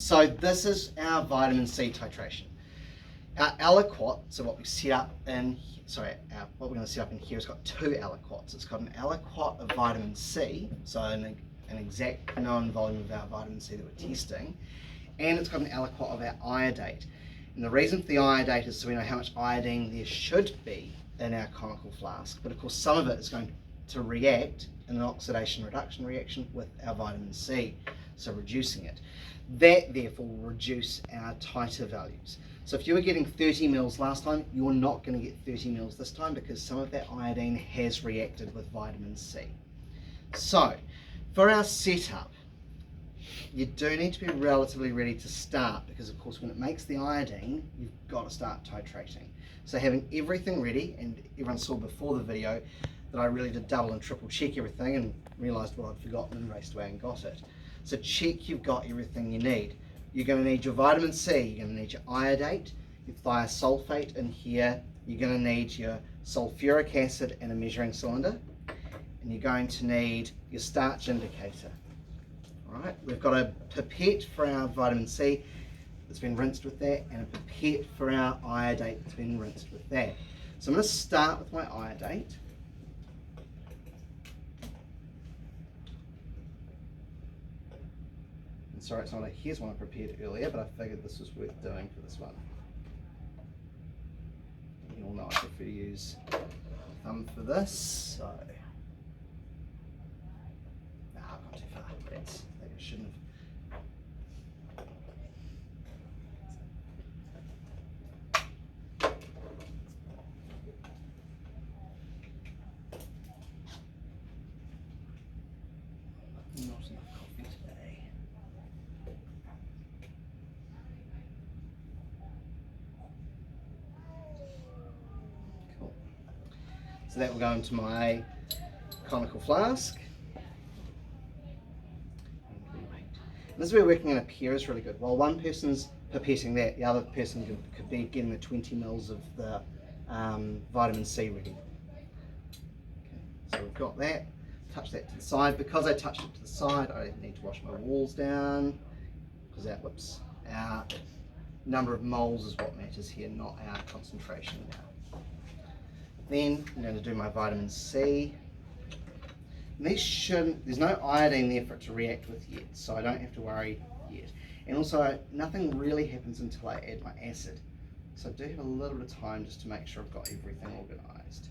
So this is our vitamin C titration. Our aliquot, so what we set up in, what we're going to set up in here has got two aliquots. It's got an aliquot of vitamin C, so an exact known volume of our vitamin C that we're testing, and it's got an aliquot of our iodate. And the reason for the iodate is so we know how much iodine there should be in our conical flask, but of course some of it is going to react in an oxidation reduction reaction with our vitamin C, so reducing it. That therefore will reduce our titer values. So if you were getting 30 mils last time, you're not going to get 30 mils this time because some of that iodine has reacted with vitamin C. So for our setup, you do need to be relatively ready to start because of course when it makes the iodine, you've got to start titrating. So having everything ready, and everyone saw before the video that I really did double and triple check everything and realised what I'd forgotten and raced away and got it. So check you've got everything you need. You're going to need your vitamin C, you're going to need your iodate, your thiosulfate in here, you're going to need your sulfuric acid and a measuring cylinder, and you're going to need your starch indicator. Alright, we've got a pipette for our vitamin C that's been rinsed with that, and a pipette for our iodate that's been rinsed with that. So I'm going to start with my iodate. Sorry, it's not a here's one I prepared earlier, but I figured this was worth doing for this one. You all know I prefer to use thumb for this, so I've gone too far. That's maybe I shouldn't have. Not enough coffee today. Cool. So that will go into my conical flask. And this is where working in a pair is really good. While one person's pipetting that, the other person could be getting the 20 mils of the vitamin C ready. Okay, so we've got that. Touch that to the side. Because I touched it to the side, I need to wash my walls down because that whips our number of moles is what matters here, not our concentration now. Then I'm going to do my vitamin C. And these shouldn't, there's no iodine there for it to react with yet, so I don't have to worry yet. And also, nothing really happens until I add my acid. So I do have a little bit of time just to make sure I've got everything organised.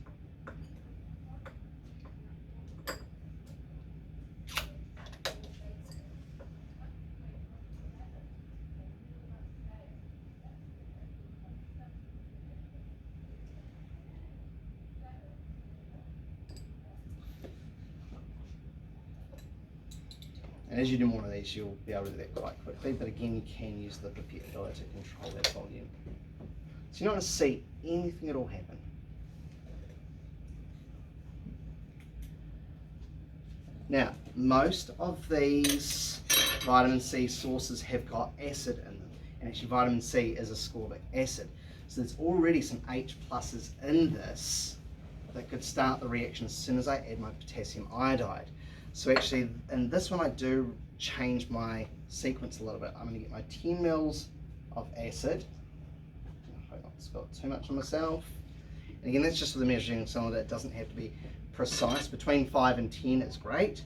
And as you do one of these, you'll be able to do that quite quickly, but again, you can use the pipette filler to control that volume. So you're not going to see anything at all happen. Now, most of these vitamin C sources have got acid in them, and actually vitamin C is ascorbic acid. So there's already some H pluses in this that could start the reaction as soon as I add my potassium iodide. So actually, in this one I do change my sequence a little bit. I'm going to get my 10 mils of acid. I hope I've got too much on myself. And again, that's just for the measuring cylinder. It doesn't have to be precise. Between 5 and 10 is great.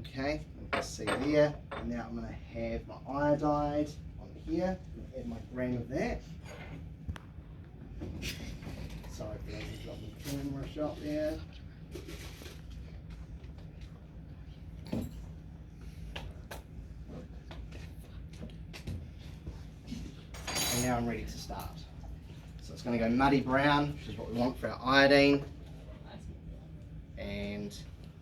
Okay, you can see there. And now I'm going to have my iodide on here. I'm going to add my gram of that. Sorry for those who got the camera shot there. And now I'm ready to start. So it's going to go muddy brown, which is what we want for our iodine. And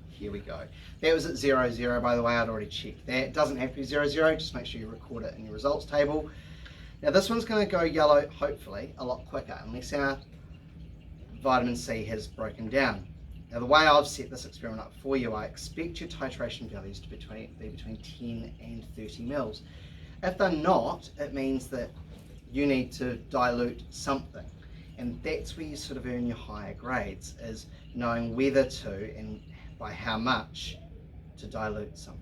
here we go. That was at 0, 0, by the way. I'd already checked that. It doesn't have to be 0, 0. Just make sure you record it in your results table. Now this one's going to go yellow, hopefully, a lot quicker, unless our vitamin C has broken down. Now the way I've set this experiment up for you, I expect your titration values to be between 10 and 30 mils. If they're not, it means that you need to dilute something. And that's where you sort of earn your higher grades, is knowing whether to and by how much to dilute something.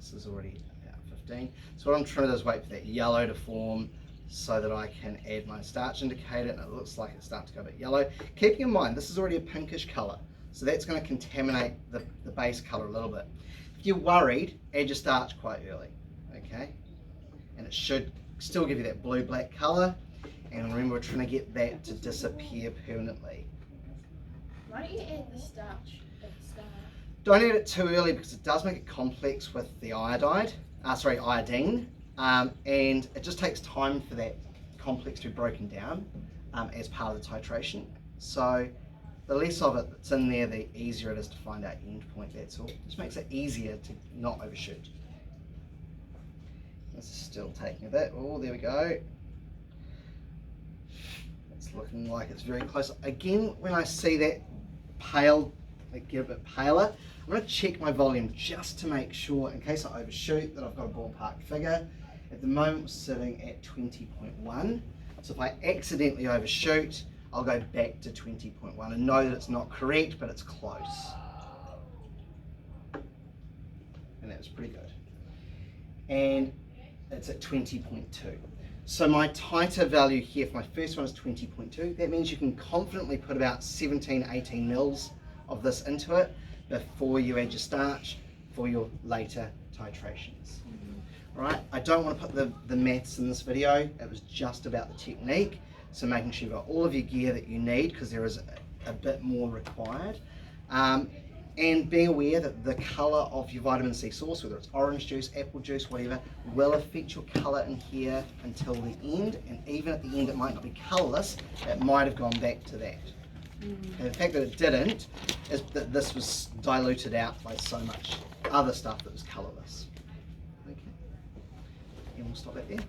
This is already about 15. So what I'm trying to do is wait for that yellow to form so that I can add my starch indicator, and it looks like it's starting to go a bit yellow. Keeping in mind, this is already a pinkish colour, so that's going to contaminate the base colour a little bit. If you're worried, add your starch quite early, okay? And it should still give you that blue-black colour, and remember we're trying to get that to disappear permanently. Why don't you add the starch at the start? Don't add it too early because it does make it complex with the iodine, and it just takes time for that complex to be broken down as part of the titration. So the less of it that's in there, the easier it is to find our end point, that's all. It just makes it easier to not overshoot. This is still taking a bit. Oh, there we go. It's looking like it's very close. Again, when I see that pale, like get a bit paler, I'm going to check my volume just to make sure, in case I overshoot, that I've got a ballpark figure. At the moment, we're sitting at 20.1. So if I accidentally overshoot, I'll go back to 20.1 and know that it's not correct, but it's close. And that's pretty good. And it's at 20.2. So my titer value here for my first one is 20.2. That means you can confidently put about 17, 18 mils of this into it before you add your starch for your later titrations. Right? I don't want to put the maths in this video. It was just about the technique. So making sure you've got all of your gear that you need, because there is a bit more required. And being aware that the colour of your vitamin C source, whether it's orange juice, apple juice, whatever, will affect your colour in here until the end. And even at the end, it might not be colourless. It might have gone back to that. And the fact that it didn't is that this was diluted out by so much other stuff that was colourless. Okay. And we'll stop that there.